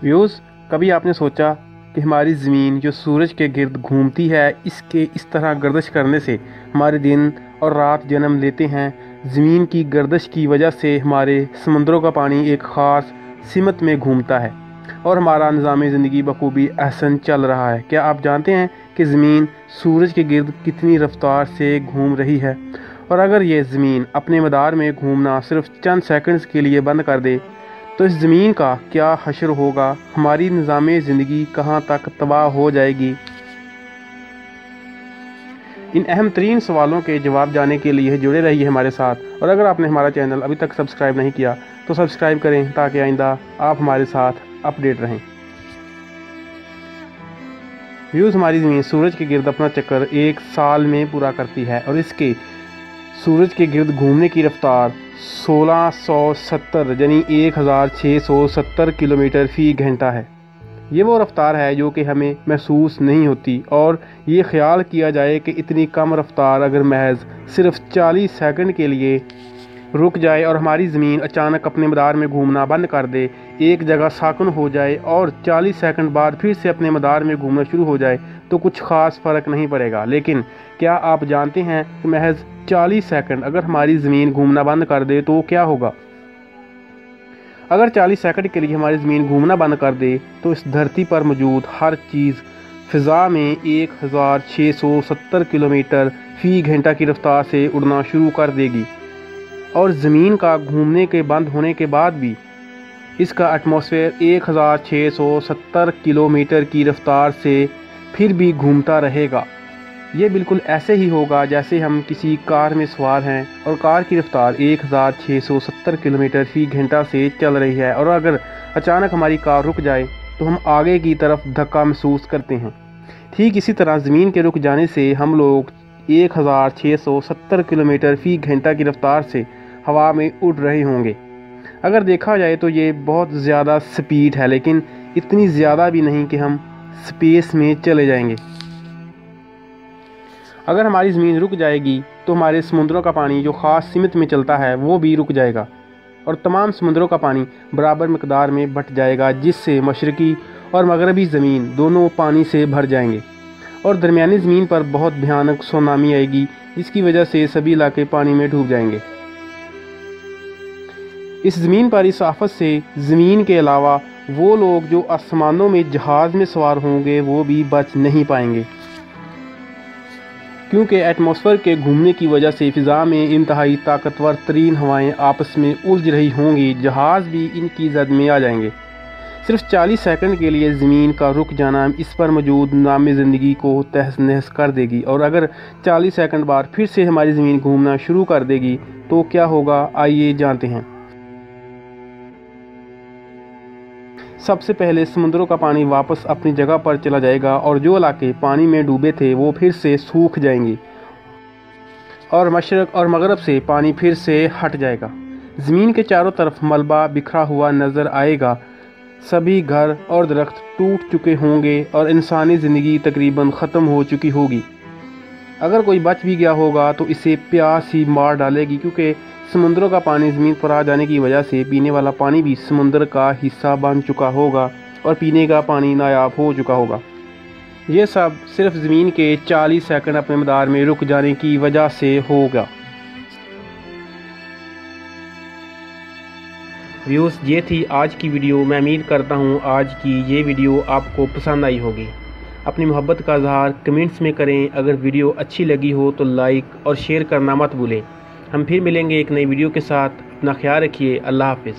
Views, कभी आपने सोचा कि हमारी ज़मीन जो सूरज के गिर्द घूमती है, इसके इस तरह गर्दिश करने से हमारे दिन और रात जन्म लेते हैं। ज़मीन की गर्दिश की वजह से हमारे समुद्रों का पानी एक ख़ास सिमत में घूमता है और हमारा निज़ाम ज़िंदगी बखूबी अहसन चल रहा है। क्या आप जानते हैं कि ज़मीन सूरज के गिर्द कितनी रफ्तार से घूम रही है? और अगर ये ज़मीन अपने मदार में घूमना सिर्फ चंद सेकंड्स के लिए बंद कर दे तो इस ज़मीन का क्या हश्र होगा? हमारी निज़ाम ज़िंदगी कहाँ तक तबाह हो जाएगी? इन अहम तरीन सवालों के जवाब जानने के लिए जुड़े रहिए हमारे साथ। और अगर आपने हमारा चैनल अभी तक सब्सक्राइब नहीं किया तो सब्सक्राइब करें ताकि आइंदा आप हमारे साथ अपडेट रहें। व्यूज़, हमारी ज़मीन सूरज के गिर्द अपना चक्कर एक साल में पूरा करती है और इसके सूरज के गिर्द घूमने की रफ्तार 1670 यानी 1670 किलोमीटर फ़ी घंटा है। ये वो रफ्तार है जो कि हमें महसूस नहीं होती। और ये ख्याल किया जाए कि इतनी कम रफ्तार अगर महज सिर्फ 40 सेकंड के लिए रुक जाए और हमारी ज़मीन अचानक अपने मदार में घूमना बंद कर दे, एक जगह साकन हो जाए और 40 सेकंड बाद फिर से अपने मदार में घूमना शुरू हो जाए तो कुछ ख़ास फ़र्क नहीं पड़ेगा। लेकिन क्या आप जानते हैं कि महज 40 सेकंड अगर हमारी ज़मीन घूमना बंद कर दे तो क्या होगा? अगर 40 सेकंड के लिए हमारी ज़मीन घूमना बंद कर दे तो इस धरती पर मौजूद हर चीज़ फ़िज़ा में 1670 किलोमीटर फ़ी घंटा की रफ्तार से उड़ना शुरू कर देगी। और ज़मीन का घूमने के बंद होने के बाद भी इसका एटमॉस्फेयर 1670 किलोमीटर की रफ्तार से फिर भी घूमता रहेगा। ये बिल्कुल ऐसे ही होगा जैसे हम किसी कार में सवार हैं और कार की रफ्तार 1670 किलोमीटर फ़ी घंटा से चल रही है और अगर अचानक हमारी कार रुक जाए तो हम आगे की तरफ धक्का महसूस करते हैं। ठीक इसी तरह ज़मीन के रुक जाने से हम लोग 1670 किलोमीटर फ़ी घंटा की रफ्तार से हवा में उड़ रहे होंगे। अगर देखा जाए तो ये बहुत ज़्यादा स्पीड है, लेकिन इतनी ज़्यादा भी नहीं कि हम स्पेस में चले जाएंगे। अगर हमारी ज़मीन रुक जाएगी तो हमारे समुद्रों का पानी जो ख़ास सीमित में चलता है वो भी रुक जाएगा और तमाम समुद्रों का पानी बराबर मकदार में बट जाएगा, जिससे मशरक़ी और मगरबी ज़मीन दोनों पानी से भर जाएंगे और दरमियानी ज़मीन पर बहुत भयानक सुनामी आएगी, जिसकी वजह से सभी इलाके पानी में डूब जाएंगे। इस ज़मीन पर इस आफत से ज़मीन के अलावा वो लोग जो आसमानों में जहाज़ में सवार होंगे वो भी बच नहीं पाएंगे, क्योंकि एटमॉस्फेयर के घूमने की वजह से फ़िज़ा में इंतहाई ताकतवर तरीन हवाएं आपस में उलझ रही होंगी। जहाज़ भी इनकी जद में आ जाएंगे। सिर्फ 40 सेकंड के लिए ज़मीन का रुक जाना इस पर मौजूद निज़ाम ज़िंदगी को तहस नहस कर देगी और अगर 40 सेकंड बाद फिर से हमारी ज़मीन घूमना शुरू कर देगी तो क्या होगा, आइए जानते हैं। सबसे पहले समुद्रों का पानी वापस अपनी जगह पर चला जाएगा और जो इलाके पानी में डूबे थे वो फिर से सूख जाएंगे और मशरक़ और मगरब से पानी फिर से हट जाएगा। ज़मीन के चारों तरफ मलबा बिखरा हुआ नज़र आएगा। सभी घर और दरख्त टूट चुके होंगे और इंसानी ज़िंदगी तकरीबन ख़त्म हो चुकी होगी। अगर कोई बच भी गया होगा तो इसे प्यास ही मार डालेगी, क्योंकि समुद्रों का पानी ज़मीन पर आ जाने की वजह से पीने वाला पानी भी समुद्र का हिस्सा बन चुका होगा और पीने का पानी नायाब हो चुका होगा। ये सब सिर्फ ज़मीन के 40 सेकंड अपने मदार में रुक जाने की वजह से होगा। व्यूज़, ये थी आज की वीडियो। मैं उम्मीद करता हूँ आज की ये वीडियो आपको पसंद आई होगी। अपनी मोहब्बत का इज़हार कमेंट्स में करें। अगर वीडियो अच्छी लगी हो तो लाइक और शेयर करना मत भूलें। हम फिर मिलेंगे एक नई वीडियो के साथ। अपना ख्याल रखिए। अल्लाह हाफ़िज़।